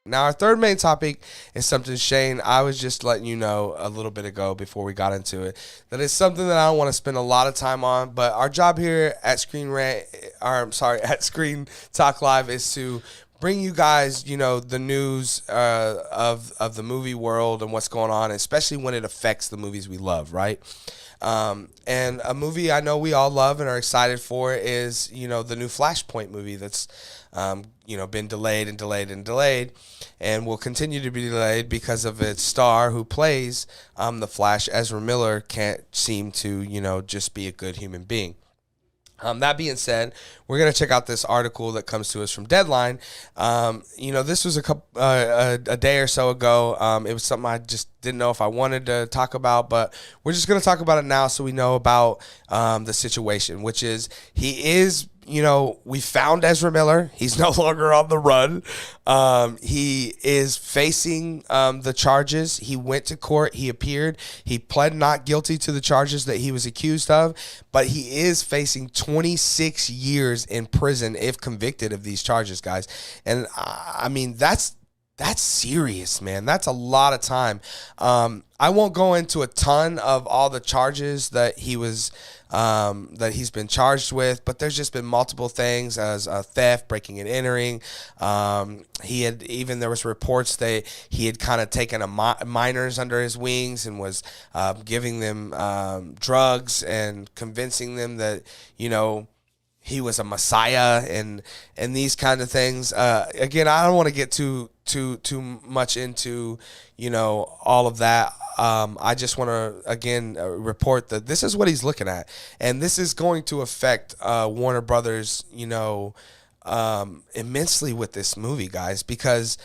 Now, our third main topic is something, Shane, I was just letting you know a little bit ago before we got into it, that it's something that I don't want to spend a lot of time on, but our job here at at Screen Talk Live is to bring you guys, the news of the movie world and what's going on, especially when it affects the movies we love, right? And a movie I know we all love and are excited for is, the new Flashpoint movie that's, been delayed and delayed and delayed and will continue to be delayed because of its star who plays the Flash. Ezra Miller can't seem to, just be a good human being. That being said, we're going to check out this article that comes to us from Deadline. This was a day or so ago. It was something I just didn't know if I wanted to talk about, but we're just going to talk about it now so we know about the situation, which is we found Ezra Miller. He's no longer on the run. He is facing the charges. He went to court. He appeared. He pled not guilty to the charges that he was accused of, but he is facing 26 years in prison if convicted of these charges, guys. And I mean, that's serious, man. That's a lot of time. I won't go into a ton of all the charges that he's been charged with, but there's just been multiple things as theft, breaking and entering. There was reports that he had kind of taken minors under his wings and was giving them drugs and convincing them that, he was a messiah and these kind of things. Again, I don't want to get too much into, all of that. I just want to, again, report that this is what he's looking at. And this is going to affect Warner Brothers, immensely with this movie, guys, because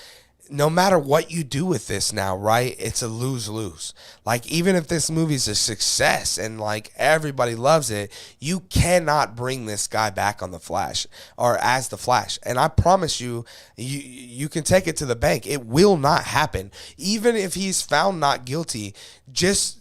no matter what you do with this now, right, it's a lose-lose. Like, even if this movie's a success and, like, everybody loves it, you cannot bring this guy back on The Flash or as The Flash. And I promise you, you can take it to the bank. It will not happen. Even if he's found not guilty, just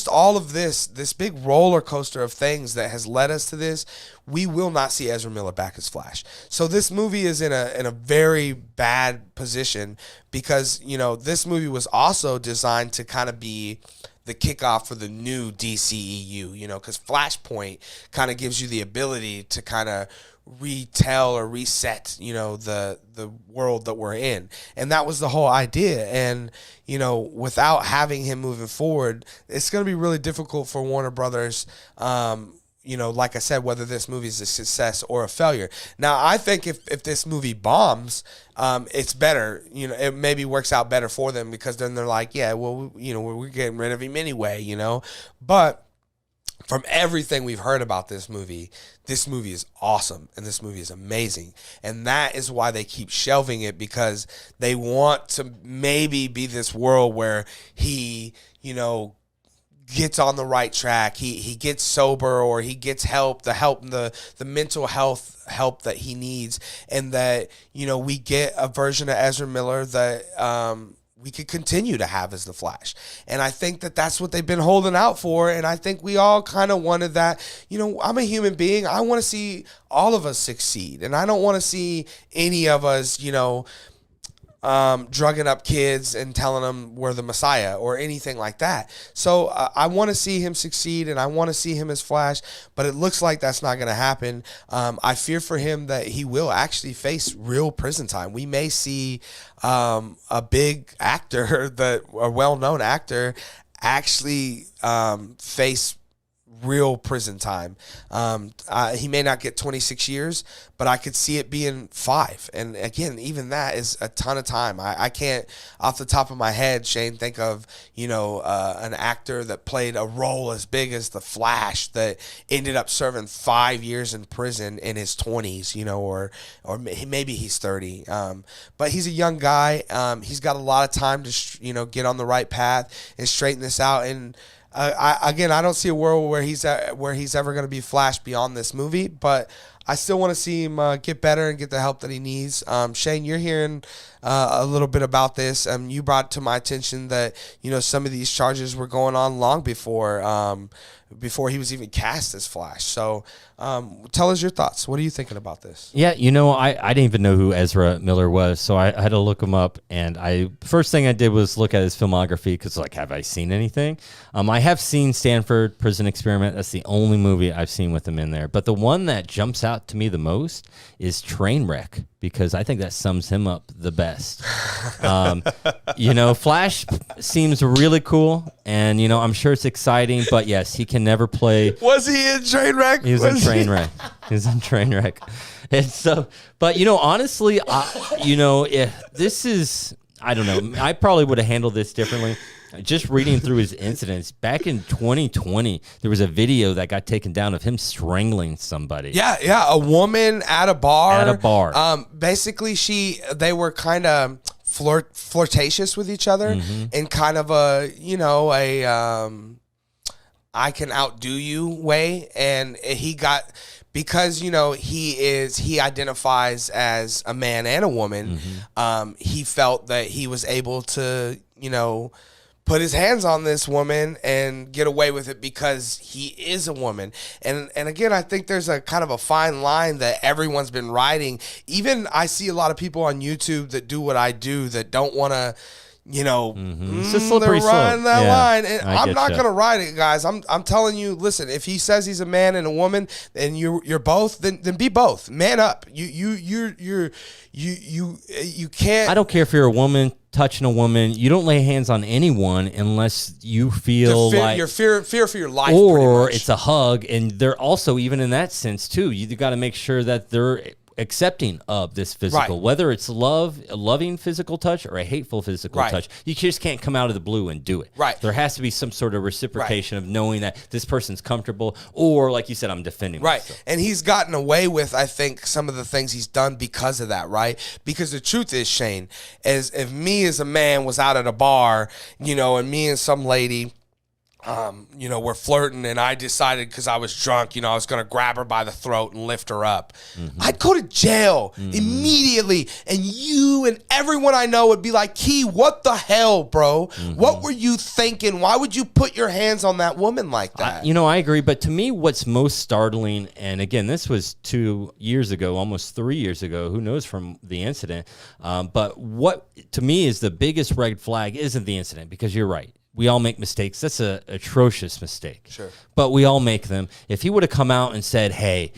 all of this big roller coaster of things that has led us to this, we will not see Ezra Miller back as Flash. So this movie is in a very bad position because, this movie was also designed to kind of be the kickoff for the new DCEU, because Flashpoint kind of gives you the ability to kind of retell or reset, the world that we're in. And that was the whole idea. And, without having him moving forward, it's going to be really difficult for Warner Brothers, like I said, whether this movie is a success or a failure. Now, I think if this movie bombs, it's better. It maybe works out better for them because then they're like, yeah, well, we're getting rid of him anyway, But from everything we've heard about this movie is awesome and this movie is amazing. And that is why they keep shelving it, because they want to maybe be this world where he, gets on the right track. He gets sober, or he gets the mental health help that he needs, and that, we get a version of Ezra Miller that, we could continue to have as the Flash. And I think that that's what they've been holding out for. And I think we all kind of wanted that. I'm a human being. I want to see all of us succeed. And I don't want to see any of us, drugging up kids and telling them we're the Messiah or anything like that. So I want to see him succeed, and I want to see him as Flash, but it looks like that's not going to happen. I fear for him that he will actually face real prison time. We may see a big actor, a well-known actor, actually face real prison time. He may not get 26 years, but I could see it being 5. And again, even that is a ton of time. I can't, off the top of my head, Shane, think of, an actor that played a role as big as the Flash that ended up serving 5 years in prison in his 20s, or maybe he's 30. But he's a young guy. He's got a lot of time to, get on the right path and straighten this out. And I don't see a world where he's ever going to be Flash beyond this movie, but I still want to see him get better and get the help that he needs. Shane, you're hearing a little bit about this. You brought to my attention that some of these charges were going on long before he was even cast as Flash. So tell us your thoughts. What are you thinking about this? Yeah, I didn't even know who Ezra Miller was, so I had to look him up. And first thing I did was look at his filmography because, have I seen anything? I have seen Stanford Prison Experiment. That's the only movie I've seen with him in there. But the one that jumps out to me the most is Trainwreck, because I think that sums him up the best. Flash seems really cool, and I'm sure it's exciting. But yes, he can never play. Was he in Trainwreck? He was in Trainwreck. He was in Trainwreck. And so, but honestly, if this is, I don't know, I probably would have handled this differently. Just reading through his incidents, back in 2020, there was a video that got taken down of him strangling somebody. Yeah, a woman at a bar. At a bar. Basically, they were kind of flirtatious with each other in kind of a I can outdo you way, and he got. Because, he identifies as a man and a woman, he felt that he was able to, put his hands on this woman and get away with it because he is a woman. And again, I think there's a kind of a fine line that everyone's been riding. Even I see a lot of people on YouTube that do what I do that don't want to, it's a slippery slope. Riding that line, and I'm not gonna ride it, guys. I'm telling you. Listen, if he says he's a man and a woman, and you're both, then be both. Man up. You can't. I don't care if you're a woman touching a woman. You don't lay hands on anyone unless you feel like your fear for your life, or it's a hug. And they're also, even in that sense too, you got to make sure that they're accepting of this physical, whether it's a loving physical touch or a hateful physical touch. You just can't come out of the blue and do it. There has to be some sort of reciprocation of knowing that this person's comfortable, or like you said, I'm defending myself. And he's gotten away with, I think, some of the things he's done because of that, right? Because the truth is, Shane, as if me as a man was out at a bar, and me and some lady, we're flirting, and I decided because I was drunk, I was going to grab her by the throat and lift her up. I'd go to jail immediately, and you and everyone I know would be like, Key, what the hell, bro? What were you thinking? Why would you put your hands on that woman like that? I agree, but to me, what's most startling, and again, this was 2 years ago, almost 3 years ago, who knows from the incident, but what to me is the biggest red flag isn't the incident, because you're right. We all make mistakes. That's an atrocious mistake. Sure. But we all make them. If he would have come out and said, hey,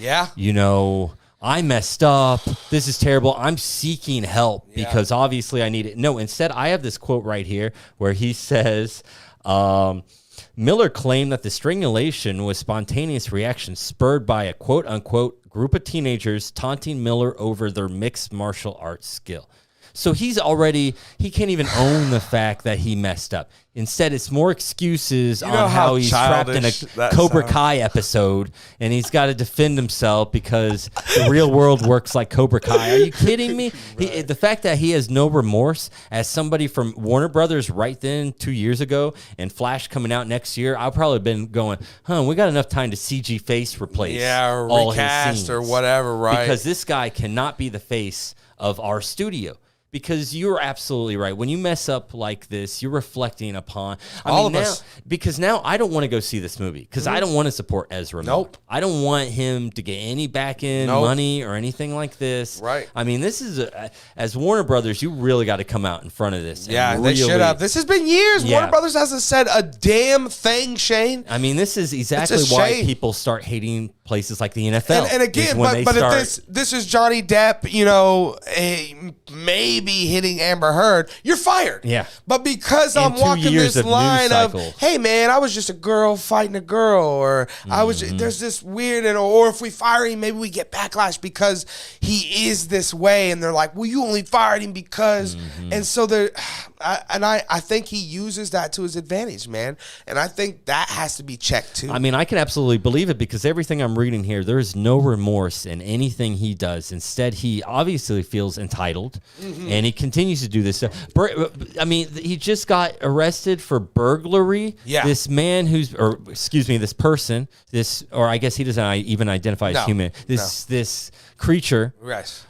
I messed up. This is terrible. I'm seeking help because obviously I need it. No, instead, I have this quote right here where he says, Miller claimed that the strangulation was spontaneous reaction spurred by a quote-unquote group of teenagers taunting Miller over their mixed martial arts skill. So he can't even own the fact that he messed up. Instead, it's more excuses on how he's trapped in a Cobra Kai episode, and he's got to defend himself because the real world works like Cobra Kai. Are you kidding me? The fact that he has no remorse, as somebody from Warner Brothers right then 2 years ago, and Flash coming out next year, I've probably been going, we got enough time to CG face replace or all recast his scenes, or whatever, right? Because this guy cannot be the face of our studio. Because you're absolutely right. When you mess up like this, you're reflecting upon all of us. Because now I don't want to go see this movie because I don't want to support Ezra Miller. I don't want him to get any back end money or anything like this. Right. I mean, this is as Warner Brothers, you really got to come out in front of this. Yeah, they should have. This has been years. Yeah. Warner Brothers hasn't said a damn thing, Shane. I mean, this is exactly why people start hating places like the NFL. And again, but if this is Johnny Depp, maybe hitting Amber Heard, you're fired. Yeah. But because I'm walking this line of, hey man, I was just a girl fighting a girl, or I was there's this weird, or if we fire him, maybe we get backlash because he is this way, and they're like, well, you only fired him because, and so I think he uses that to his advantage, man, and I think that has to be checked too. I mean, I can absolutely believe it because everything I'm reading here, there is no remorse in anything he does. Instead, he obviously feels entitled. and he continues to do this stuff. I mean, he just got arrested for burglary. Yeah. This man this person, or I guess he doesn't even identify as human. This creature. Yes.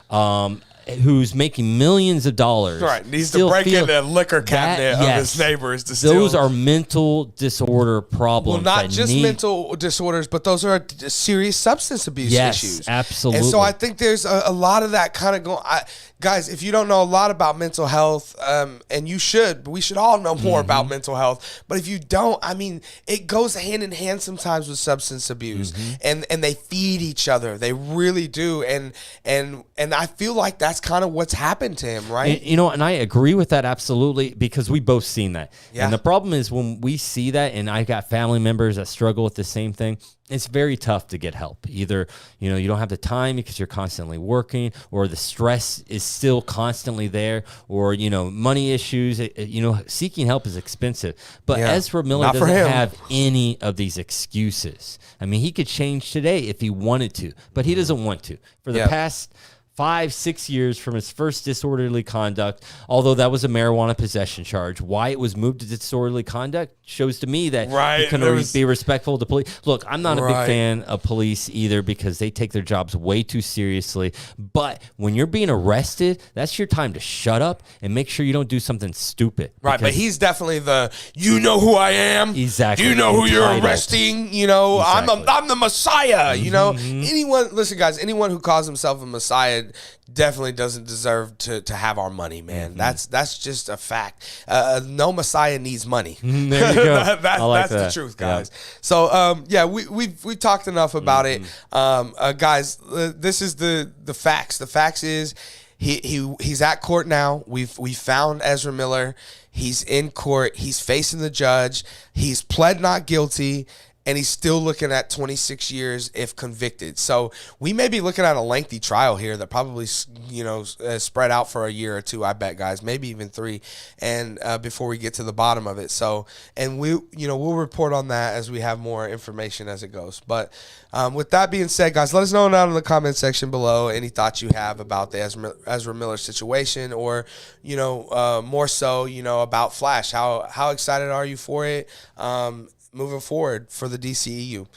Who's making millions of dollars. Right. Needs to break into the liquor cabinet of his neighbors to steal. Those are mental disorder problems. Well, not just mental disorders, but those are serious substance abuse issues. Yes, absolutely. And so I think there's a lot of that kind of going. Guys, if you don't know a lot about mental health, and you should, we should all know more about mental health. But if you don't, I mean, it goes hand in hand sometimes with substance abuse, and they feed each other. They really do, and I feel like that's kind of what's happened to him, right? And I agree with that absolutely, because we both seen that. Yeah. And the problem is when we see that, and I got family members that struggle with the same thing, it's very tough to get help. Either, you don't have the time because you're constantly working, or the stress is still constantly there, or, money issues. Seeking help is expensive. But Ezra Miller doesn't have any of these excuses. I mean, he could change today if he wanted to, but he doesn't want to. For the past 5-6 years from his first disorderly conduct, although that was a marijuana possession charge, why it was moved to disorderly conduct shows to me that he couldn't be respectful to police. Look, I'm not a big fan of police either, because they take their jobs way too seriously. But when you're being arrested, that's your time to shut up and make sure you don't do something stupid. Right, but he's definitely you know who I am. Exactly. You know who you're arresting. Exactly. I'm the Messiah. Listen, guys, anyone who calls himself a Messiah definitely doesn't deserve to have our money, man. That's just a fact. No Messiah needs money. There you go. That's the truth, guys. Yeah. So we've talked enough about it, guys. This is the facts. The facts is he's at court now. We found Ezra Miller. He's in court. He's facing the judge. He's pled not guilty. And he's still looking at 26 years if convicted. So we may be looking at a lengthy trial here that probably, spread out for a year or two, I bet, guys, maybe even 3, and before we get to the bottom of it. So, and we'll report on that as we have more information as it goes. But with that being said, guys, let us know down in the comment section below any thoughts you have about the Ezra Miller situation, or, more so, about Flash. How excited are you for it? Moving forward for the DCEU.